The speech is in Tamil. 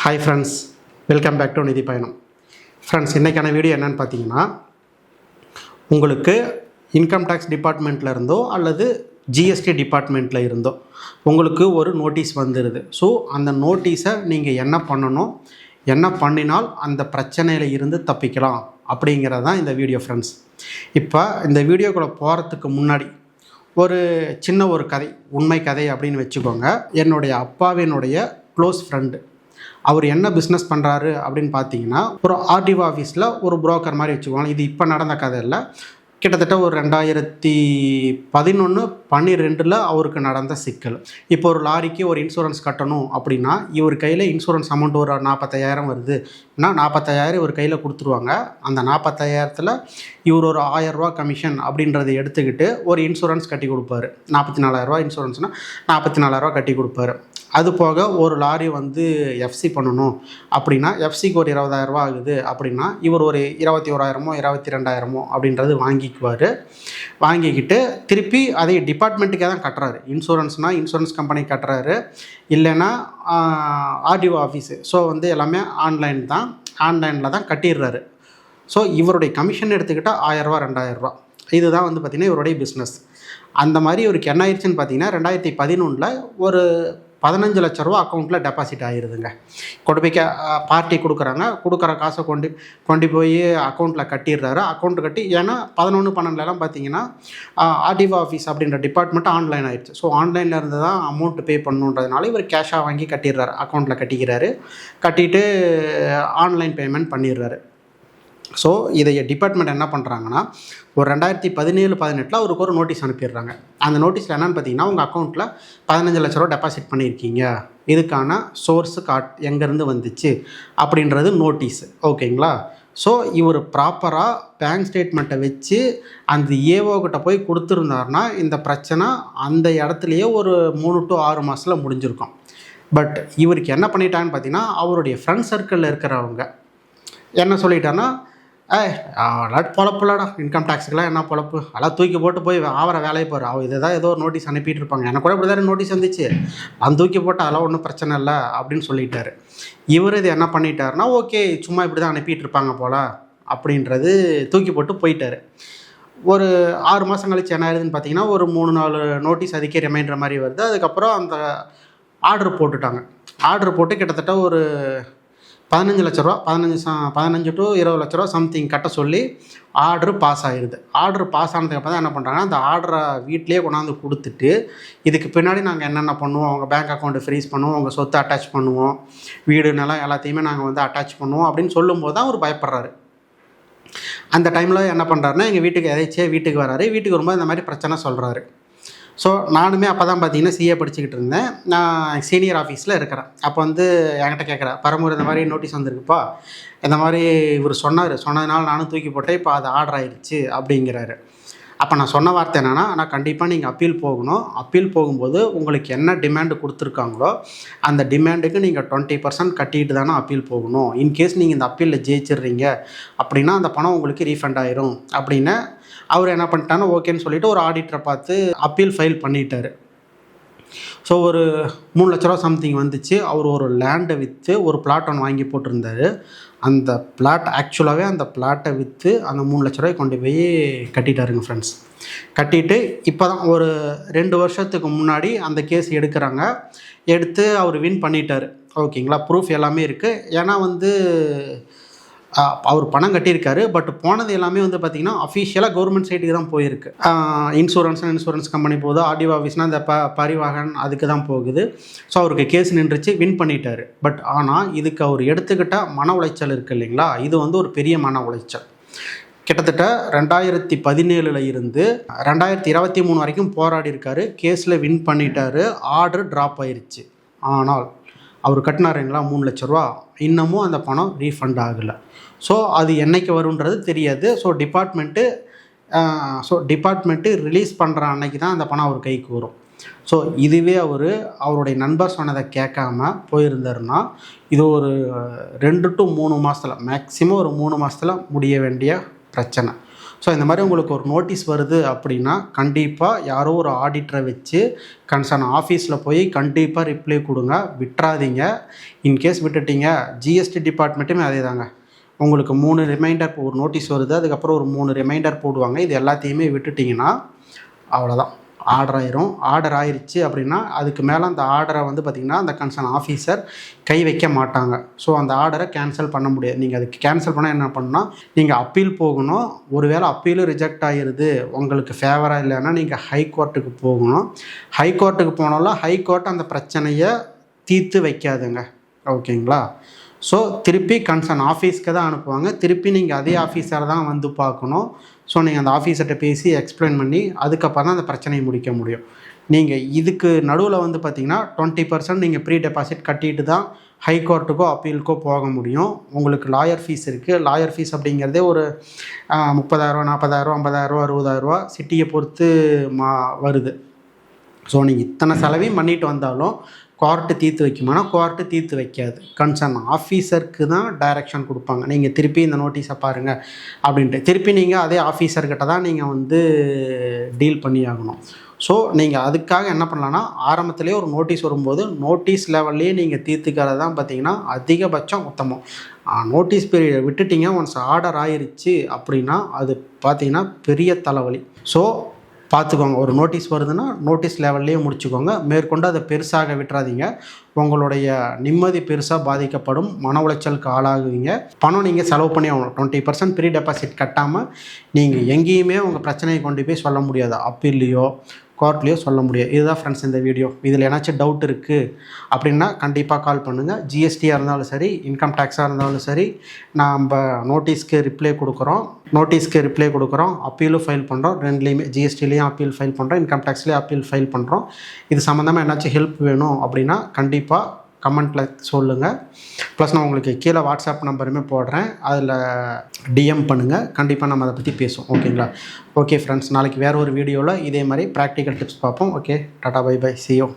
Hi friends, welcome back to நிதி பயணம். ஃப்ரெண்ட்ஸ், இன்றைக்கான வீடியோ என்னென்னு பார்த்தீங்கன்னா, உங்களுக்கு இன்கம் டேக்ஸ் டிபார்ட்மெண்ட்டில் இருந்தோ அல்லது ஜிஎஸ்டி டிபார்ட்மெண்ட்டில் இருந்தோ உங்களுக்கு ஒரு நோட்டீஸ் வந்துடுது. ஸோ அந்த நோட்டீஸை நீங்கள் என்ன பண்ணணும், என்ன பண்ணினால் அந்த பிரச்சனையில் இருந்து தப்பிக்கலாம் அப்படிங்கிறது தான் இந்த வீடியோ ஃப்ரெண்ட்ஸ். இப்போ இந்த வீடியோக்குள்ளே போகிறதுக்கு முன்னாடி ஒரு கதை, உண்மை கதை அப்படின்னு வச்சுக்கோங்க. என்னுடைய அப்பாவினுடைய க்ளோஸ் ஃப்ரெண்டு, அவர் என்ன பிஸ்னஸ் பண்ணுறாரு அப்படின்னு பார்த்தீங்கன்னா, ஒரு ஆர்டிஓ ஆஃபீஸில் ஒரு புரோக்கர் மாதிரி வச்சுக்கோங்க. இது இப்போ நடந்த கதை இல்லை, கிட்டத்தட்ட ஒரு 2011-12 அவருக்கு நடந்த சிக்கல். இப்போ ஒரு லாரிக்கு ஒரு இன்சூரன்ஸ் கட்டணும் அப்படின்னா, இவர் கையில் இன்சூரன்ஸ் அமௌண்ட் ஒரு 45,000 வருதுன்னா 45,000 இவர் கையில் கொடுத்துருவாங்க. அந்த 45,000த்தில் இவர் ஒரு 1000 ரூபா கமிஷன் அப்படின்றத எடுத்துக்கிட்டு ஒரு இன்சூரன்ஸ் கட்டி கொடுப்பாரு. 44,000 இன்சூரன்ஸ்னால் 44,000 கட்டி கொடுப்பாரு. அது போக ஒரு லாரி எஃப்சி பண்ணணும் அப்படின்னா, எஃப்சிக்கு ஒரு 20,000 ஆகுது அப்படின்னா, இவர் ஒரு 21,000 22,000 அப்படின்றது வாங்கிக்கிட்டு திருப்பி அதை டிபார்ட்மெண்ட்டுக்கே தான் கட்டுறாரு. இன்சூரன்ஸ்னால் இன்சூரன்ஸ் கம்பெனி கட்டுறாரு, இல்லைன்னா ஆர்டிஓ ஆஃபீஸு. ஸோ எல்லாமே ஆன்லைனில் தான் கட்டிடுறாரு. ஸோ இவருடைய கமிஷன் எடுத்துக்கிட்டால் 1000 ரூபா 2000 இதுதான் பார்த்திங்கன்னா இவருடைய பிஸ்னஸ். அந்த மாதிரி இவருக்கு என்ன ஆயிடுச்சுன்னு பார்த்தீங்கன்னா, 2011 ஒரு 15 லட்ச ரூபா அக்கௌண்ட்டில் டெபாசிட் ஆகிடுதுங்க. கொண்டு போய் பார்ட்டி கொடுக்குற காசை கொண்டு போய் அக்கௌண்ட்டில் கட்டிடுறாரு. அக்கௌண்ட்டு கட்டி, ஏன்னா 11-12 பார்த்தீங்கன்னா ஆர்டிஓ ஆஃபீஸ் அப்படின்ற டிபார்ட்மெண்ட் ஆன்லைன் ஆகிடுச்சு. ஸோ ஆன்லைனில் இருந்து தான் அமௌண்ட்டு பே பண்ணணுன்றதுனால இவர் கேஷாக வாங்கி கட்டிடுறாரு, அக்கௌண்ட்டில் கட்டிட்டு ஆன்லைன் பேமெண்ட் பண்ணிடுறாரு. ஸோ இதை டிபார்ட்மெண்ட் என்ன பண்ணுறாங்கன்னா, ஒரு 2017-18 அவருக்கு ஒரு நோட்டீஸ் அனுப்பிடுறாங்க. அந்த நோட்டீஸில் என்னென்னு பார்த்தீங்கன்னா, உங்கள் அக்கௌண்ட்டில் 15 லட்ச ரூபா டெபாசிட் பண்ணியிருக்கீங்க, இதுக்கான சோர்ஸு எங்கேருந்து வந்துச்சு அப்படின்றது நோட்டீஸு. ஓகேங்களா? ஸோ இவர் ப்ராப்பராக பேங்க் ஸ்டேட்மெண்ட்டை வச்சு அந்த ஏஓக்கிட்ட போய் கொடுத்துருந்தாருன்னா இந்த பிரச்சனை அந்த இடத்துலையே ஒரு 3 to 6 மாதத்தில் முடிஞ்சிருக்கும். பட் இவருக்கு என்ன பண்ணிட்டான்னு பார்த்தீங்கன்னா, அவருடைய ஃப்ரெண்ட் சர்க்கிளில் இருக்கிறவங்க என்ன சொல்லிட்டான்னா, அதெல்லாம் பொழப்புலடா, இன்கம் டேக்ஸுக்கெலாம் என்ன பொழப்பு, அதெல்லாம் தூக்கி போட்டு போய் ஆவற வேலையை போகிற இதை ஏதோ ஒரு நோட்டீஸ் அனுப்பிட்டு இருப்பாங்க, எனக்கு கூட இப்படி தான் நோட்டீஸ் வந்துச்சு, அது தூக்கி போட்டு அதெல்லாம் ஒன்றும் பிரச்சனை இல்லை அப்படின்னு சொல்லிட்டாரு. இவர் இது என்ன பண்ணிட்டாருன்னா, ஓகே சும்மா இப்படி தான் அனுப்பிட்டு இருப்பாங்க போல் அப்படின்றது தூக்கி போட்டு போயிட்டார். ஒரு 6 மாதம் கழிச்சு என்ன ஆயிடுதுன்னு பார்த்தீங்கன்னா, ஒரு 3-4 நோட்டீஸ் அதுக்கே ரிமைண்டர் மாதிரி வருது. அதுக்கப்புறம் அந்த ஆர்டர் போட்டு கிட்டத்தட்ட ஒரு 15 லட்ச ரூபா 15 to 20 லட்ச ரூபா சம்திங் கட்ட சொல்லி ஆர்டர் பாஸ் ஆகிடுது. ஆர்டர் பாஸ் ஆனதுக்கப்புறம் தான் என்ன பண்ணுறாங்கன்னா, அந்த ஆர்டரை வீட்லேயே கொண்டாந்து கொடுத்துட்டு, இதுக்கு பின்னாடி நாங்கள் என்னென்ன பண்ணுவோம், உங்கள் பேங்க் அக்கௌண்ட்டு ஃப்ரீஸ் பண்ணுவோம், உங்கள் சொத்தை அட்டாச் பண்ணுவோம், வீடு நிலம் எல்லாத்தையுமே நாங்கள் அட்டாச் பண்ணுவோம் அப்படின்னு சொல்லும்போது தான் அவர் பயப்படுறாரு. அந்த டைமில் என்ன பண்ணுறாருன்னா, எங்கள் வீட்டுக்கு வராரு. வீட்டுக்கு வரும்போது இந்த மாதிரி பிரச்சனை சொல்கிறாரு. ஸோ நானுமே அப்போ தான் பார்த்தீங்கன்னா சிஏ படிச்சுக்கிட்டு இருந்தேன். நான் சீனியர் ஆஃபீஸில் இருக்கிறேன். அப்போ என்கிட்ட கேட்குறேன், பரமூர் இந்த மாதிரி நோட்டீஸ் வந்திருக்குப்பா, இந்த மாதிரி இவர் சொன்னதுனால நானும் தூக்கி போட்டேன், இப்போ அது ஆர்டர் ஆயிடுச்சு அப்படிங்கிறாரு. அப்போ நான் சொன்ன வார்த்தை என்னென்னா, ஆனால் கண்டிப்பாக நீங்கள் அப்பீல் போகணும். அப்பீல் போகும்போது உங்களுக்கு என்ன டிமாண்டு கொடுத்துருக்காங்களோ அந்த டிமாண்டுக்கு நீங்கள் 20% கட்டிட்டு தானே அப்பீல் போகணும். இன்கேஸ் நீங்கள் இந்த அப்பீலில் ஜெயிச்சிடுறீங்க அப்படின்னா அந்த பணம் உங்களுக்கு ரீஃபண்ட் ஆயிரும் அப்படின்னு அவர் என்ன பண்ணிட்டான்னா, ஓகேன்னு சொல்லிவிட்டு ஒரு ஆடிட்டரை பார்த்து அப்பீல் ஃபைல் பண்ணிட்டார். ஸோ ஒரு 3 லட்ச ரூபா சம்திங் வந்துச்சு. அவர் ஒரு லேண்டை விற்று ஒரு பிளாட் ஒன்று வாங்கி போட்டிருந்தார். அந்த பிளாட்டை விற்று அந்த 3 லட்ச ரூபாய் கொண்டு போய் கட்டிட்டாருங்க ஃப்ரெண்ட்ஸ். கட்டிட்டு இப்போ தான் ஒரு 2 வருஷத்துக்கு முன்னாடி அந்த கேஸ் எடுத்து அவர் வின் பண்ணிட்டார். ஓகேங்களா? ப்ரூஃப் எல்லாமே இருக்குது. ஏன்னா அவர் பணம் கட்டியிருக்காரு. பட் போனது எல்லாமே பார்த்திங்கன்னா அஃபிஷியலாக கவர்மெண்ட் சைட்டுக்கு தான் போயிருக்கு. இன்சூரன்ஸ் கம்பெனி போகுது, ஆர்டிஓ ஆஃபீஸ்னால் இந்த பரிவாகன் அதுக்கு தான் போகுது. ஸோ அவருக்கு கேஸ் நின்றுச்சு, வின் பண்ணிட்டார். பட் ஆனால் இதுக்கு அவர் எடுத்துக்கிட்ட மன உளைச்சல் இருக்குது இல்லைங்களா, இது ஒரு பெரிய மன உளைச்சல். கிட்டத்தட்ட 2017 இருந்து 2023 வரைக்கும் போராடி இருக்காரு. கேஸில் வின் பண்ணிட்டார். ஆர்டர் ட்ராப் ஆயிடுச்சு. ஆனால் அவர் கட்டினாருங்களா 3 லட்ச ரூபா, இன்னமும் அந்த பணம் ரீஃபண்ட் ஆகலை. ஸோ அது என்றைக்கு வருன்றது தெரியாது. ஸோ டிபார்ட்மெண்ட்டு ரிலீஸ் பண்ணுற அன்னைக்கு தான் அந்த பணம் அவர் கைக்கு வரும். ஸோ இதுவே அவருடைய நண்பர் சொன்னதை கேட்காம போயிருந்தாருன்னா இது ஒரு 2 to 3 மாதத்தில், மேக்ஸிமம் ஒரு 3 மாதத்தில் முடிய வேண்டிய பிரச்சனை. ஸோ இந்த மாதிரி உங்களுக்கு ஒரு நோட்டீஸ் வருது அப்படின்னா கண்டிப்பாக யாரோ ஒரு ஆடிட்டரை வச்சு கன்சர்ன் ஆஃபீஸில் போய் கண்டிப்பாக ரிப்ளை கொடுங்க, விட்டுறாதீங்க. இன்கேஸ் விட்டுட்டீங்க, ஜிஎஸ்டி டிபார்ட்மெண்ட்டுமே அதே தாங்க. உங்களுக்கு 3 ரிமைண்டர் ஒரு நோட்டீஸ் வருது, அதுக்கப்புறம் ஒரு 3 ரிமைண்டர் போடுவாங்க. இது எல்லாத்தையுமே விட்டுட்டிங்கன்னா அவ்வளோதான், ஆர்டர் ஆயிரும். ஆர்டர் ஆயிடுச்சு அப்படின்னா அதுக்கு மேலே அந்த ஆர்டரை வந்து பார்த்திங்கன்னா அந்த கன்சர்ன் ஆஃபீஸர் கை வைக்க மாட்டாங்க. ஸோ அந்த ஆர்டரை கேன்சல் பண்ண முடியாது. நீங்கள் அதுக்கு கேன்சல் பண்ணால் என்ன பண்ணால் நீங்கள் அப்பீல் போகணும். ஒருவேளை அப்பீலும் ரிஜெக்ட் ஆகிடுது, உங்களுக்கு ஃபேவராக இல்லைன்னா நீங்கள் ஹைகோர்ட்டுக்கு போகணும். ஹைகோர்ட்டுக்கு போனாலும் ஹைகோர்ட் அந்த பிரச்சனையை தீர்த்து வைக்காதுங்க. ஓகேங்களா? ஸோ திருப்பி கன்சர்ன் ஆஃபீஸ்க்கு தான் அனுப்புவாங்க. திருப்பி நீங்கள் அதே ஆஃபீஸரை தான் வந்து பார்க்கணும். ஸோ நீங்கள் அந்த ஆஃபீஸர்கிட்ட பேசி எக்ஸ்பிளைன் பண்ணி அதுக்கப்புறம் தான் அந்த பிரச்சனையை முடிக்க முடியும். நீங்கள் இதுக்கு நடுவில் வந்து பார்த்திங்கன்னா 20% நீங்கள் ப்ரீ டெபாசிட் கட்டிட்டு தான் ஹைகோர்ட்டுக்கோ அப்பீலுக்கோ போக முடியும். உங்களுக்கு லாயர் ஃபீஸ் இருக்குது. லாயர் ஃபீஸ் அப்படிங்கிறதே ஒரு 30,000, 40,000, 50,000, 60,000 சிட்டியை பொறுத்து வருது. ஸோ நீங்கள் இத்தனை செலவையும் பண்ணிட்டு வந்தாலும் கோர்ட்டு தீர்த்து வைக்குமானா கோர்ட்டு தீர்த்து வைக்காது. கன்சர்ன் ஆஃபீஸருக்கு தான் டைரெக்ஷன் கொடுப்பாங்க. நீங்கள் திருப்பி இந்த நோட்டீஸை பாருங்கள் அப்படின்ட்டு திருப்பி நீங்கள் அதே ஆஃபீஸர்கிட்ட தான் நீங்கள் வந்து டீல் பண்ணி ஆகணும். ஸோ நீங்கள் அதுக்காக என்ன பண்ணலான்னா ஆரம்பத்துலேயே ஒரு நோட்டீஸ் வரும்போது நோட்டீஸ் லெவல்லையே நீங்கள் தீர்த்துக்கிறது தான் பார்த்திங்கன்னா அதிகபட்சம் உத்தமம். நோட்டீஸ் பீரியட் விட்டுட்டிங்க, ஒன்ஸ் ஆர்டர் ஆயிடுச்சு அப்படின்னா அது பார்த்திங்கன்னா பெரிய தலைவலி. ஸோ பார்த்துக்கோங்க, ஒரு நோட்டீஸ் வருதுன்னா நோட்டீஸ் லெவல்லையே முடிச்சுக்கோங்க. மேற்கொண்டு அதை பெருசாக விட்டுறாதீங்க. உங்களுடைய நிம்மதி பெருசாக பாதிக்கப்படும், மன உளைச்சலுக்கு ஆளாகுவீங்க. பணம் நீங்கள் செலவு பண்ணி ஆகணும். 20% ப்ரீ டெபாசிட் கட்டாமல் நீங்கள் எங்கேயுமே உங்கள் பிரச்சனையை கொண்டு போய் சொல்ல முடியாது. அப்பீல்லையோ கோர்ட்லேயோ சொல்ல முடியாது. இதுதான் ஃப்ரெண்ட்ஸ் இந்த வீடியோ. இதில் ஏதாச்சும் டவுட் இருக்குது அப்படின்னா கண்டிப்பாக கால் பண்ணுங்கள். ஜிஎஸ்டியாக இருந்தாலும் சரி, இன்கம் டேக்ஸாக இருந்தாலும் சரி, நம்ம நோட்டீஸ்க்கு ரிப்ளை கொடுக்குறோம், அப்பீலும் ஃபைல் பண்ணுறோம். ரெண்டுலேயுமே ஜிஎஸ்டிலையும் அப்பீல் ஃபைல் பண்ணுறோம், இன்கம் டேக்ஸ்லேயும் அப்பீல் ஃபைல் பண்ணுறோம். இது சம்மந்தமாக ஏதாச்சும் ஹெல்ப் வேணும் அப்படின்னா கண்டிப்பாக கமெண்ட்டில் சொல்லுங்கள். ப்ளஸ் நான் உங்களுக்கு கீழே வாட்ஸ்அப் நம்பருமே போடுறேன், அதில் டிஎம் பண்ணுங்கள். கண்டிப்பாக நம்ம அதை பற்றி பேசுவோம். ஓகேங்களா? ஓகே ஃப்ரெண்ட்ஸ், நாளைக்கு வேறு ஒரு வீடியோவில் இதே மாதிரி ப்ராக்டிக்கல் டிப்ஸ் பார்ப்போம். Okay, tata, bye bye, see you.